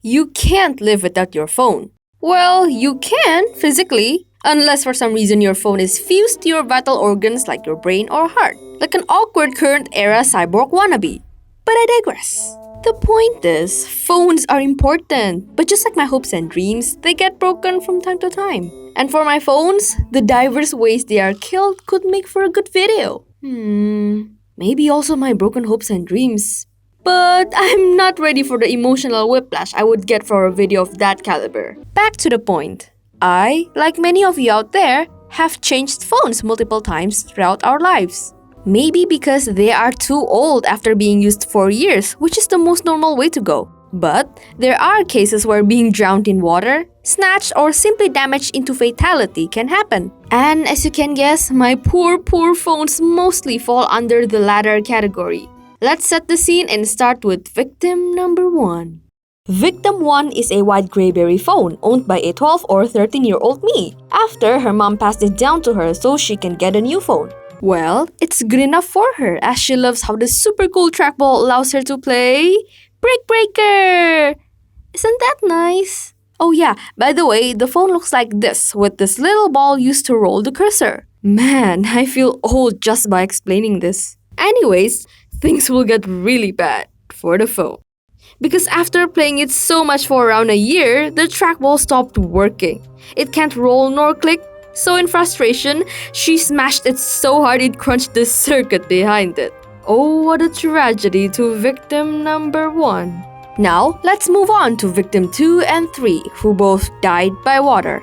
You can't live without your phone. Well, you can, physically, unless for some reason your phone is fused to your vital organs like your brain or heart, like an awkward current era cyborg wannabe. But I digress. The point is, phones are important, but just like my hopes and dreams, they get broken from time to time. And for my phones, the diverse ways they are killed could make for a good video. Maybe also my broken hopes and dreams. But I'm not ready for the emotional whiplash I would get for a video of that caliber. Back to the point. I, like many of you out there, have changed phones multiple times throughout our lives. Maybe because they are too old after being used for years, which is the most normal way to go. But there are cases where being drowned in water, snatched, or simply damaged into fatality can happen. And as you can guess, my poor phones mostly fall under the latter category. Let's set the scene and start with victim number 1. Victim 1 is a white Grayberry phone owned by a 12 or 13-year-old me after her mom passed it down to her so she can get a new phone. Well, it's good enough for her as she loves how the super cool trackball allows her to play Brick Breaker! Isn't that nice? Oh yeah, by the way, the phone looks like this with this little ball used to roll the cursor. Man, I feel old just by explaining this. Anyways, things will get really bad for the phone. Because after playing it so much for around a year, the trackball stopped working. It can't roll nor click, so in frustration, she smashed it so hard it crunched the circuit behind it. Oh, what a tragedy to victim number 1. Now, let's move on to victim 2 and 3, who both died by water.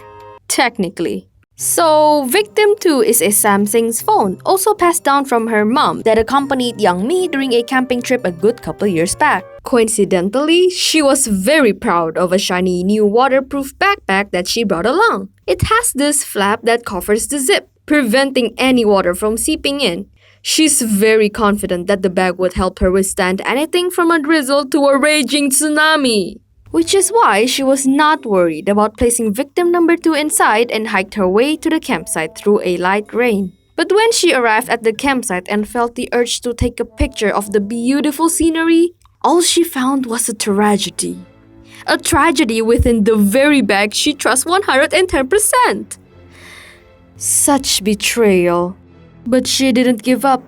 Technically. So, victim 2 is a Samsung's phone, also passed down from her mom, that accompanied young me during a camping trip a good couple years back. Coincidentally, she was very proud of a shiny new waterproof backpack that she brought along. It has this flap that covers the zip, preventing any water from seeping in. She's very confident that the bag would help her withstand anything from a drizzle to a raging tsunami. Which is why she was not worried about placing victim number 2 inside and hiked her way to the campsite through a light rain. But when she arrived at the campsite and felt the urge to take a picture of the beautiful scenery, all she found was a tragedy. A tragedy within the very bag she trusts 110%. Such betrayal. But she didn't give up.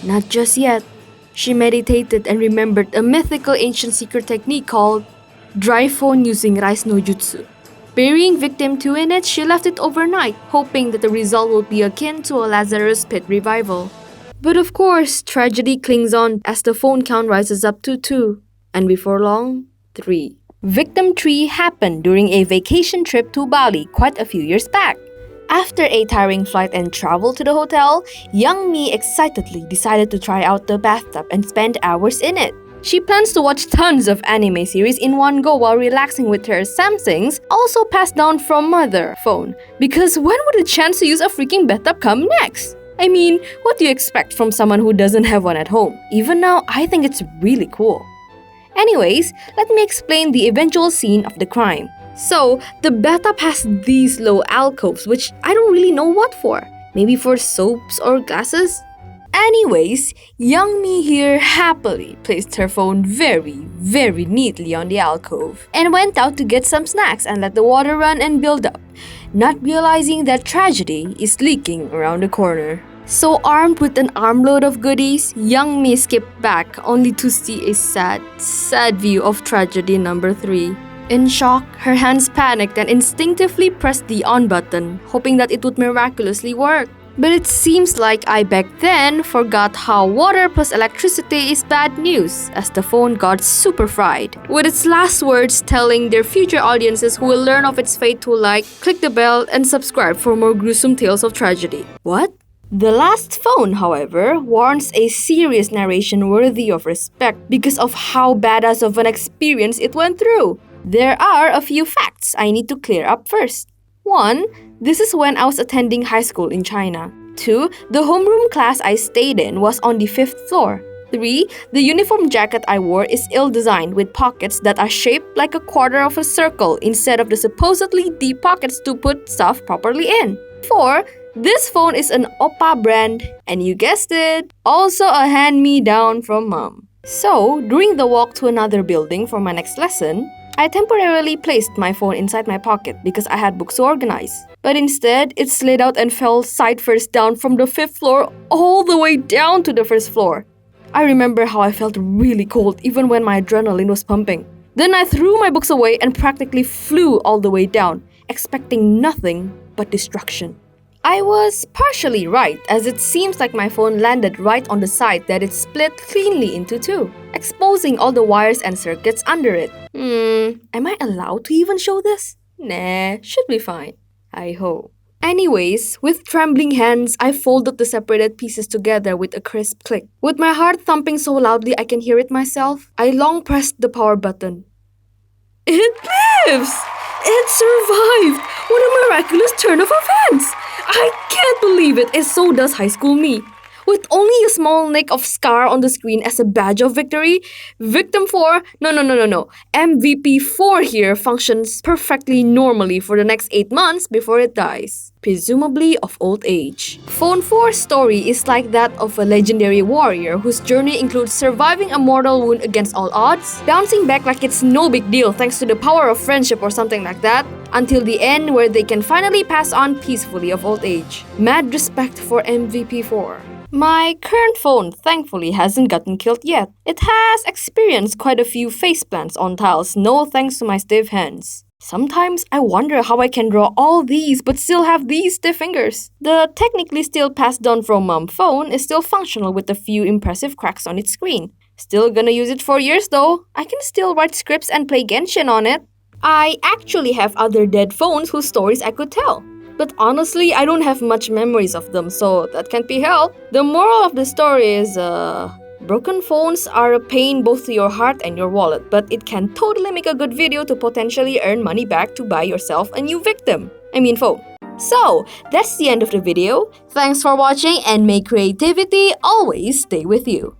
Not just yet. She meditated and remembered a mythical ancient secret technique called dry phone using rice no jutsu. Burying victim 2 in it, she left it overnight, hoping that the result would be akin to a Lazarus pit revival. But of course, tragedy clings on as the phone count rises up to 2, and before long, 3. Victim 3 happened during a vacation trip to Bali quite a few years back. After a tiring flight and travel to the hotel, young me excitedly decided to try out the bathtub and spend hours in it. She plans to watch tons of anime series in one go while relaxing with her Samsungs, also passed down from mother phone. Because when would a chance to use a freaking bathtub come next? I mean, what do you expect from someone who doesn't have one at home? Even now, I think it's really cool. Anyways, let me explain the eventual scene of the crime. So, the bathtub has these low alcoves which I don't really know what for. Maybe for soaps or glasses? Anyways, young me here happily placed her phone very neatly on the alcove and went out to get some snacks and let the water run and build up, not realizing that tragedy is leaking around the corner. So armed with an armload of goodies, young me skipped back only to see a sad view of tragedy number 3. In shock, her hands panicked and instinctively pressed the on button, hoping that it would miraculously work. But it seems like I back then forgot how water plus electricity is bad news, as the phone got super fried, with its last words telling their future audiences who will learn of its fate to like, click the bell, and subscribe for more gruesome tales of tragedy. What? The last phone, however, warrants a serious narration worthy of respect because of how badass of an experience it went through. There are a few facts I need to clear up first. 1. This is when I was attending high school in China. 2. The homeroom class I stayed in was on the 5th floor. 3. The uniform jacket I wore is ill-designed with pockets that are shaped like a quarter of a circle instead of the supposedly deep pockets to put stuff properly in. 4. This phone is an Oppa brand, and you guessed it, also a hand-me-down from mom. So, during the walk to another building for my next lesson, I temporarily placed my phone inside my pocket because I had books to organize. But instead, it slid out and fell side first down from the 5th floor all the way down to the 1st floor. I remember how I felt really cold even when my adrenaline was pumping. Then I threw my books away and practically flew all the way down, expecting nothing but destruction. I was partially right, as it seems like my phone landed right on the side that it split cleanly into two, exposing all the wires and circuits under it. Am I allowed to even show this? Nah, should be fine. I hope. Anyways, with trembling hands, I folded the separated pieces together with a crisp click. With my heart thumping so loudly I can hear it myself, I long pressed the power button. It lives! It survived! What a miraculous turn of events! I can't believe it, and so does high school me. With only a small nick of scar on the screen as a badge of victory, Victim 4, no, MVP 4 here functions perfectly normally for the next 8 months before it dies, presumably of old age. Phone 4's story is like that of a legendary warrior whose journey includes surviving a mortal wound against all odds, bouncing back like it's no big deal thanks to the power of friendship or something like that, until the end where they can finally pass on peacefully of old age. Mad respect for MVP 4. My current phone thankfully hasn't gotten killed yet. It has experienced quite a few faceplants on tiles, no thanks to my stiff hands. Sometimes I wonder how I can draw all these but still have these stiff fingers. The technically still passed down from mom phone is still functional with a few impressive cracks on its screen. Still gonna use it for years though. I can still write scripts and play Genshin on it. I actually have other dead phones whose stories I could tell. But honestly, I don't have much memories of them, so that can't be helped. The moral of the story is, broken phones are a pain both to your heart and your wallet, but it can totally make a good video to potentially earn money back to buy yourself a new phone. So, that's the end of the video. Thanks for watching and may creativity always stay with you.